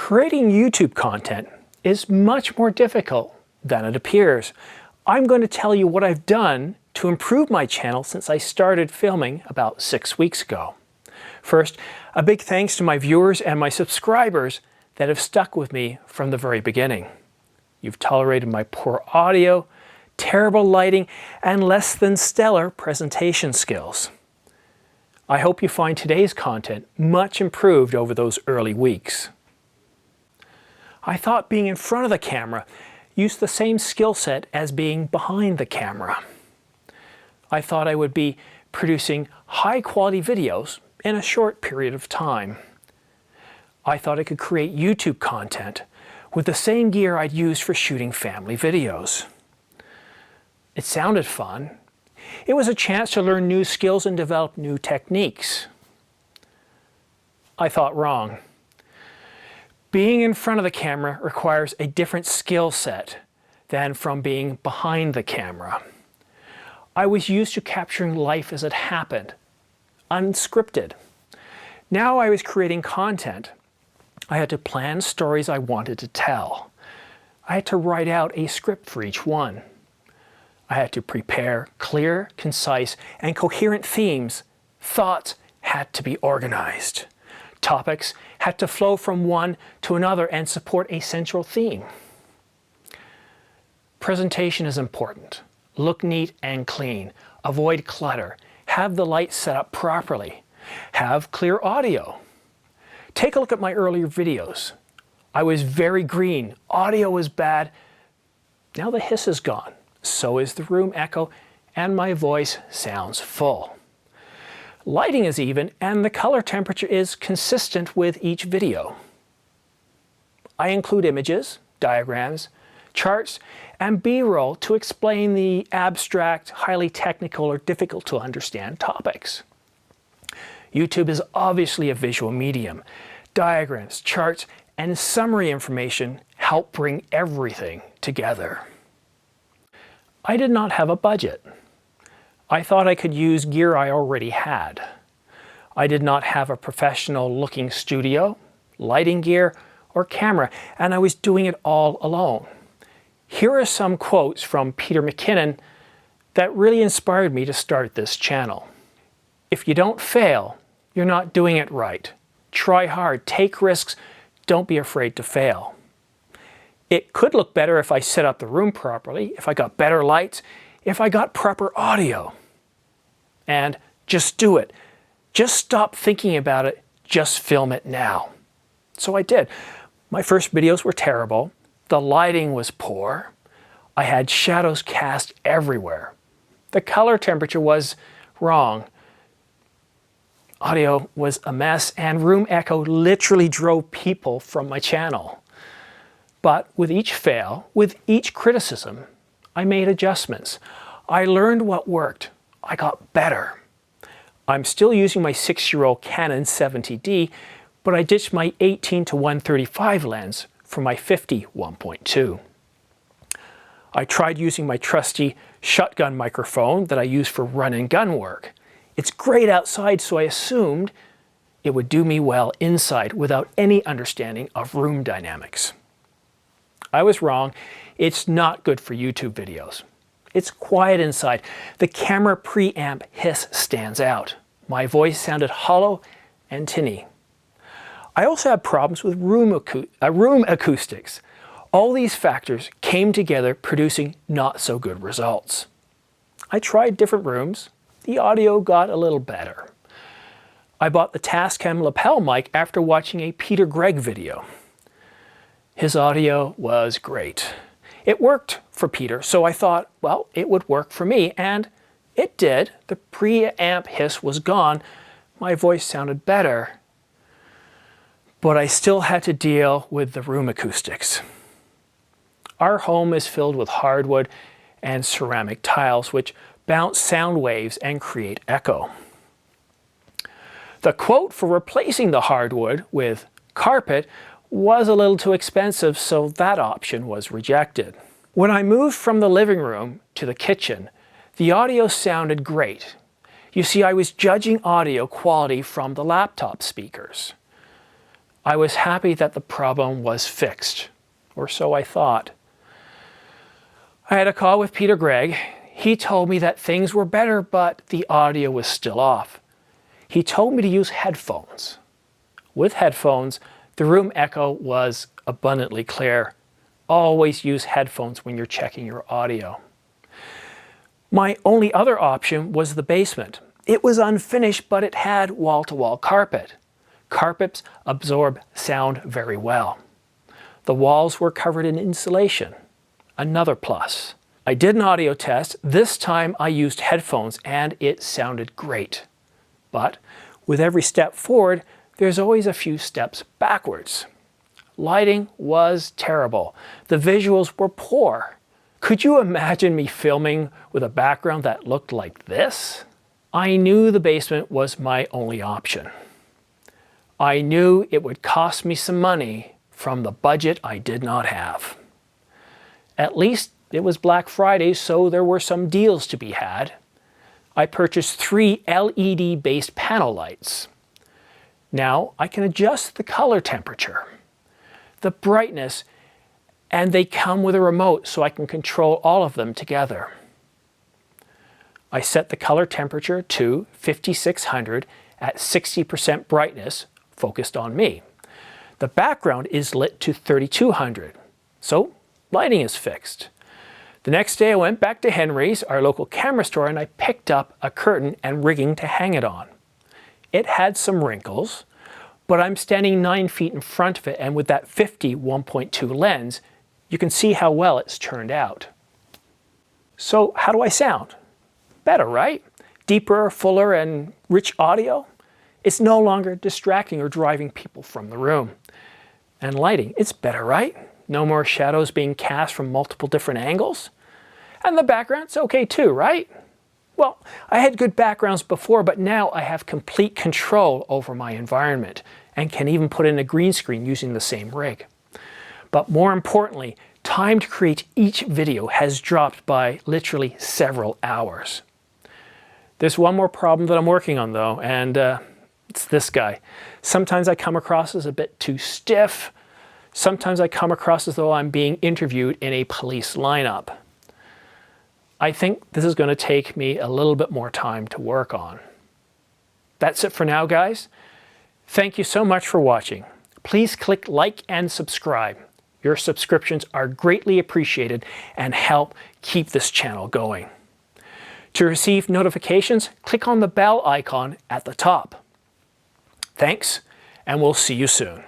Creating YouTube content is much more difficult than it appears. I'm going to tell you what I've done to improve my channel since I started filming about 6 weeks ago. First, a big thanks to my viewers and my subscribers that have stuck with me from the very beginning. You've tolerated my poor audio, terrible lighting, and less than stellar presentation skills. I hope you find today's content much improved over those early weeks. I thought being in front of the camera used the same skill set as being behind the camera. I thought I would be producing high quality videos in a short period of time. I thought I could create YouTube content with the same gear I'd use for shooting family videos. It sounded fun. It was a chance to learn new skills and develop new techniques. I thought wrong. Being in front of the camera requires a different skill set than from being behind the camera. I was used to capturing life as it happened, unscripted. Now I was creating content. I had to plan stories I wanted to tell. I had to write out a script for each one. I had to prepare clear, concise, and coherent themes. Thoughts had to be organized. Topics had to flow from one to another and support a central theme. Presentation is important. Look neat and clean. Avoid clutter. Have the lights set up properly. Have clear audio. Take a look at my earlier videos. I was very green. Audio was bad. Now the hiss is gone. So is the room echo, and my voice sounds full. Lighting is even, and the color temperature is consistent with each video. I include images, diagrams, charts, and B-roll to explain the abstract, highly technical, or difficult to understand topics. YouTube is obviously a visual medium. Diagrams, charts, and summary information help bring everything together. I did not have a budget. I thought I could use gear I already had. I did not have a professional looking studio, lighting gear, or camera, and I was doing it all alone. Here are some quotes from Peter McKinnon that really inspired me to start this channel. If you don't fail, you're not doing it right. Try hard, take risks, don't be afraid to fail. It could look better if I set up the room properly, if I got better lights, if I got proper audio. And just do it. Just stop thinking about it. Just film it now. So I did. My first videos were terrible. The lighting was poor. I had shadows cast everywhere. The color temperature was wrong. Audio was a mess, and room echo literally drove people from my channel. But with each fail, with each criticism, I made adjustments. I learned what worked. I got better. I'm still using my 6-year-old Canon 70D, but I ditched my 18-135 lens for my 50 1.2. I tried using my trusty shotgun microphone that I use for run and gun work. It's great outside, so I assumed it would do me well inside without any understanding of room dynamics. I was wrong. It's not good for YouTube videos. It's quiet inside. The camera preamp hiss stands out. My voice sounded hollow and tinny. I also had problems with room acoustics. All these factors came together, producing not so good results. I tried different rooms. The audio got a little better. I bought the Tascam lapel mic after watching a Gregg video. His audio was great. It worked for Peter, so I thought, well, it would work for me, and it did. The preamp hiss was gone. My voice sounded better. But I still had to deal with the room acoustics. Our home is filled with hardwood and ceramic tiles, which bounce sound waves and create echo. The quote for replacing the hardwood with carpet was a little too expensive, so that option was rejected. When I moved from the living room to the kitchen, the audio sounded great. You see, I was judging audio quality from the laptop speakers. I was happy that the problem was fixed, or so I thought. I had a call with Gregg. He told me that things were better, but the audio was still off. He told me to use headphones. With headphones, the room echo was abundantly clear. Always use headphones when you're checking your audio. My only other option was the basement. It was unfinished, but it had wall-to-wall carpet. Carpets absorb sound very well. The walls were covered in insulation. Another plus. I did an audio test. This time I used headphones and it sounded great. But with every step forward, there's always a few steps backwards. Lighting was terrible. The visuals were poor. Could you imagine me filming with a background that looked like this? I knew the basement was my only option. I knew it would cost me some money from the budget I did not have. At least it was Black Friday, so there were some deals to be had. I purchased 3 LED-based panel lights. Now I can adjust the color temperature, the brightness, and they come with a remote so I can control all of them together. I set the color temperature to 5600 at 60% brightness, focused on me. The background is lit to 3200, so lighting is fixed. The next day I went back to Henry's, our local camera store, and I picked up a curtain and rigging to hang it on. It had some wrinkles, but I'm standing 9 feet in front of it, and with that 50 1.2 lens, you can see how well it's turned out. So how do I sound? Better, right? Deeper, fuller, and rich audio. It's no longer distracting or driving people from the room. And lighting, it's better, right? No more shadows being cast from multiple different angles. And the background's okay too, right? Well, I had good backgrounds before, but now I have complete control over my environment and can even put in a green screen using the same rig. But more importantly, time to create each video has dropped by literally several hours. There's one more problem that I'm working on though, and it's this guy. Sometimes I come across as a bit too stiff. Sometimes I come across as though I'm being interviewed in a police lineup. I think this is going to take me a little bit more time to work on. That's it for now, guys. Thank you so much for watching. Please click like and subscribe. Your subscriptions are greatly appreciated and help keep this channel going. To receive notifications, click on the bell icon at the top. Thanks, and we'll see you soon.